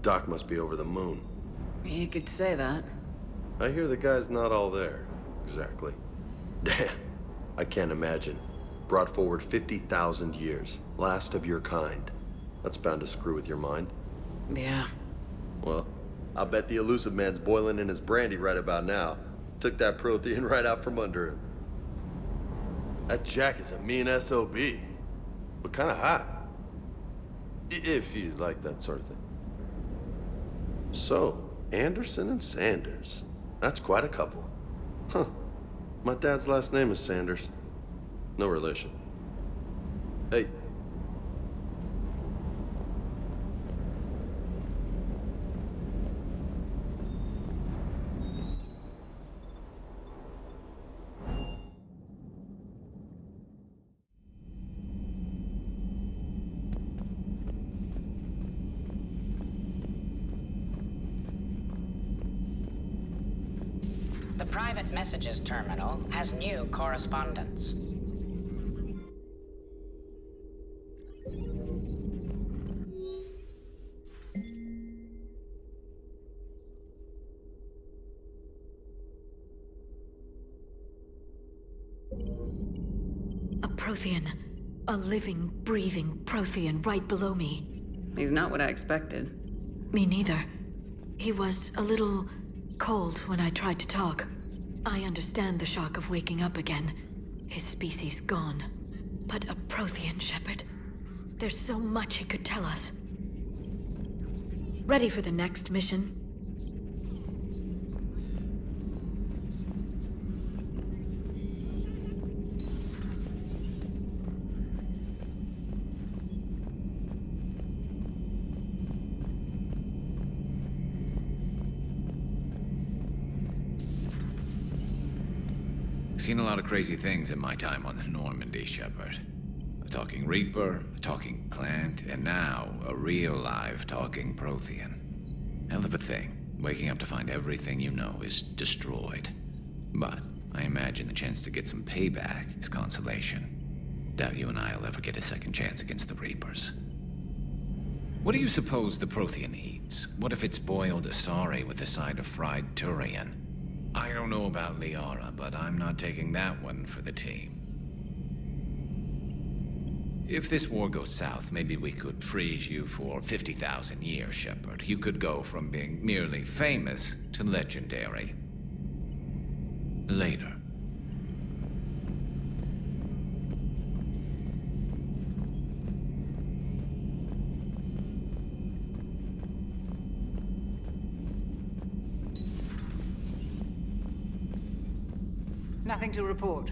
Doc must be over the moon. You could say that. I hear the guy's not all there. Exactly. Damn. I can't imagine. Brought forward 50,000 years. Last of your kind. That's bound to screw with your mind. Yeah. Well, I bet the elusive man's boiling in his brandy right about now. Took that Prothean right out from under him. That Jack is a mean SOB. But kinda hot. If you like that sort of thing. So, Anderson and Sanders. That's quite a couple. Huh. My dad's last name is Sanders. No relation. Hey. The private messages terminal has new correspondence. A Prothean. A living, breathing Prothean right below me. He's not what I expected. Me neither. He was a little cold when I tried to talk. I understand the shock of waking up again. His species gone. But a Prothean, Shepard. There's so much he could tell us. Ready for the next mission? Seen a lot of crazy things in my time on the Normandy, Shepard. A talking Reaper, a talking plant, and now a real live talking Prothean. Hell of a thing, waking up to find everything you know is destroyed. But I imagine the chance to get some payback is consolation. Doubt you and I'll ever get a second chance against the Reapers. What do you suppose the Prothean eats? What if it's boiled asari with a side of fried Turian? I don't know about Liara, but I'm not taking that one for the team. If this war goes south, maybe we could freeze you for 50,000 years, Shepard. You could go from being merely famous to legendary. Later. Nothing to report.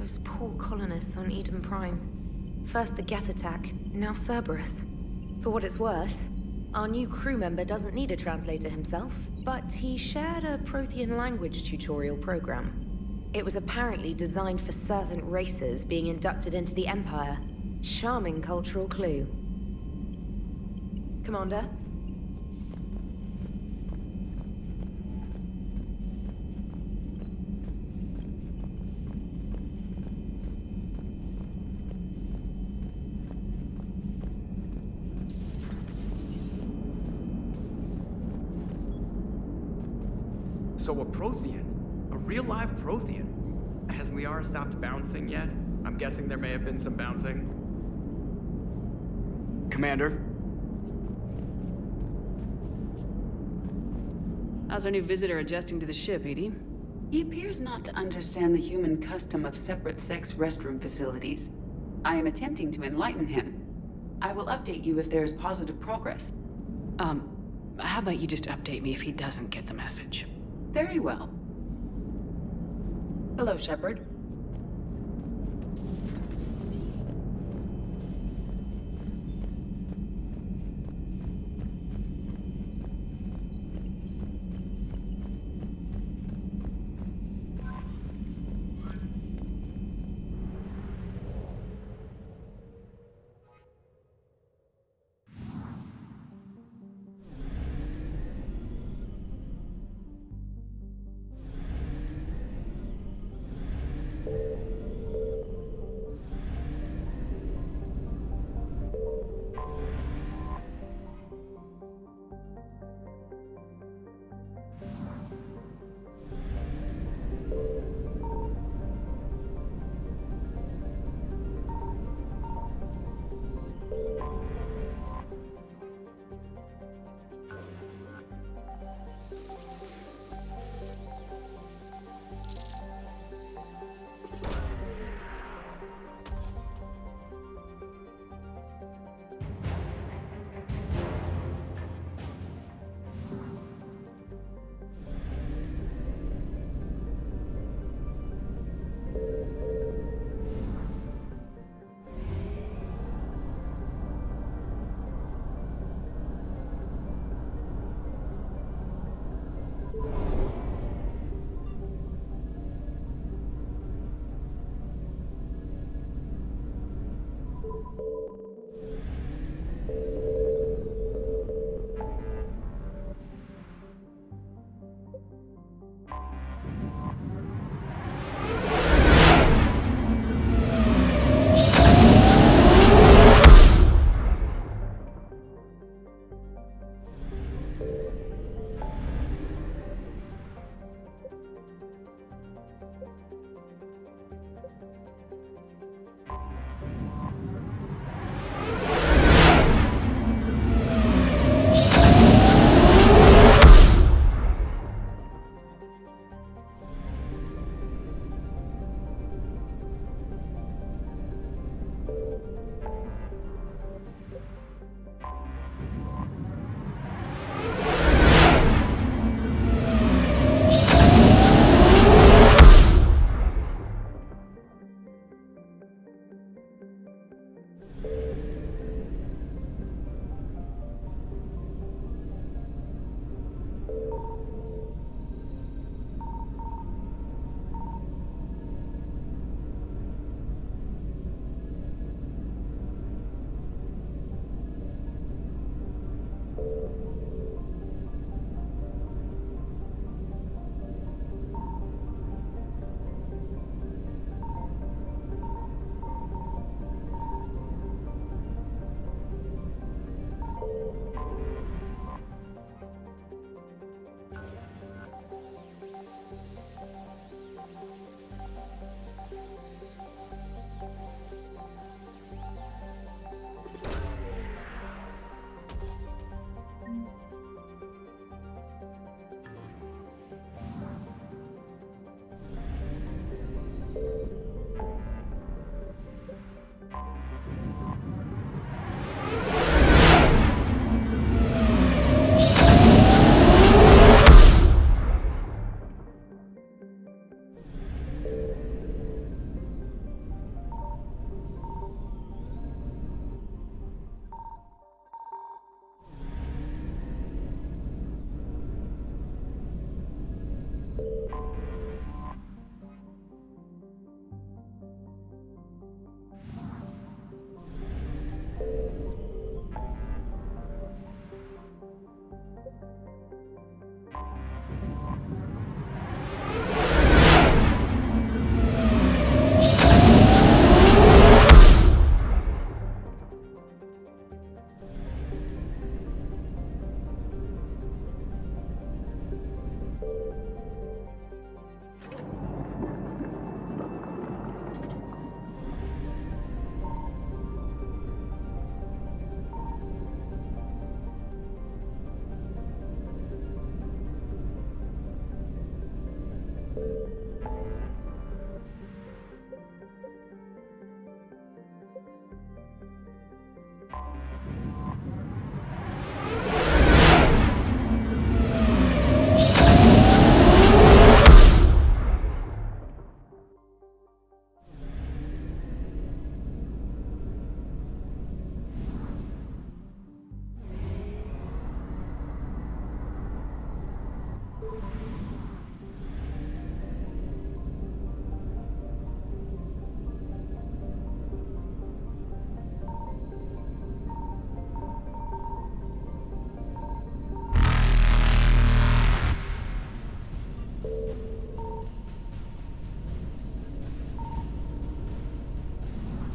Those poor colonists on Eden Prime. First the Geth attack, now Cerberus. For what it's worth, our new crew member doesn't need a translator himself, but he shared a Prothean language tutorial program. It was apparently designed for servant races being inducted into the Empire. Charming cultural clue. Commander? So a Prothean? A real live Prothean? Has Liara stopped bouncing yet? I'm guessing there may have been some bouncing. Commander? How's our new visitor adjusting to the ship, Edie? He appears not to understand the human custom of separate-sex restroom facilities. I am attempting to enlighten him. I will update you if there is positive progress. How about you just update me if he doesn't get the message? Very well. Hello, Shepard.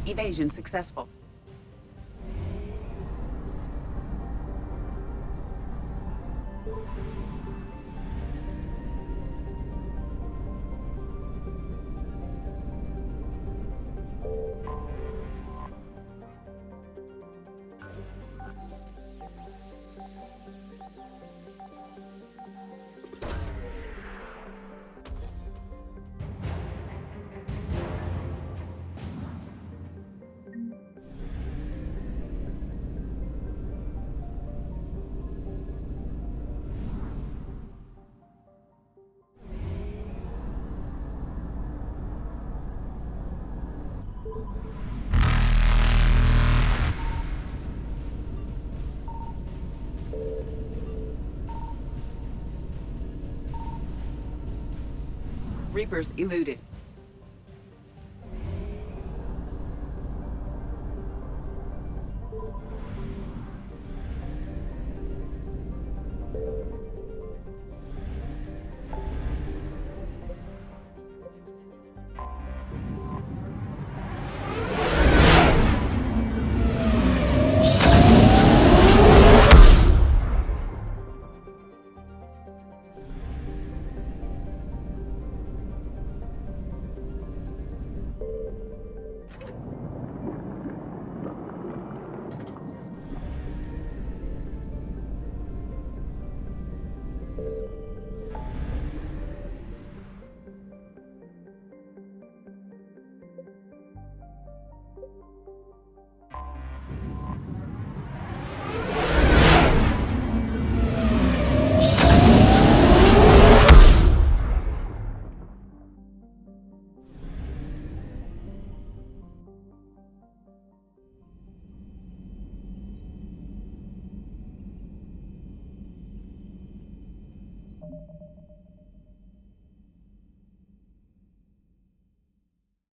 Evasion successful. Reapers eluded.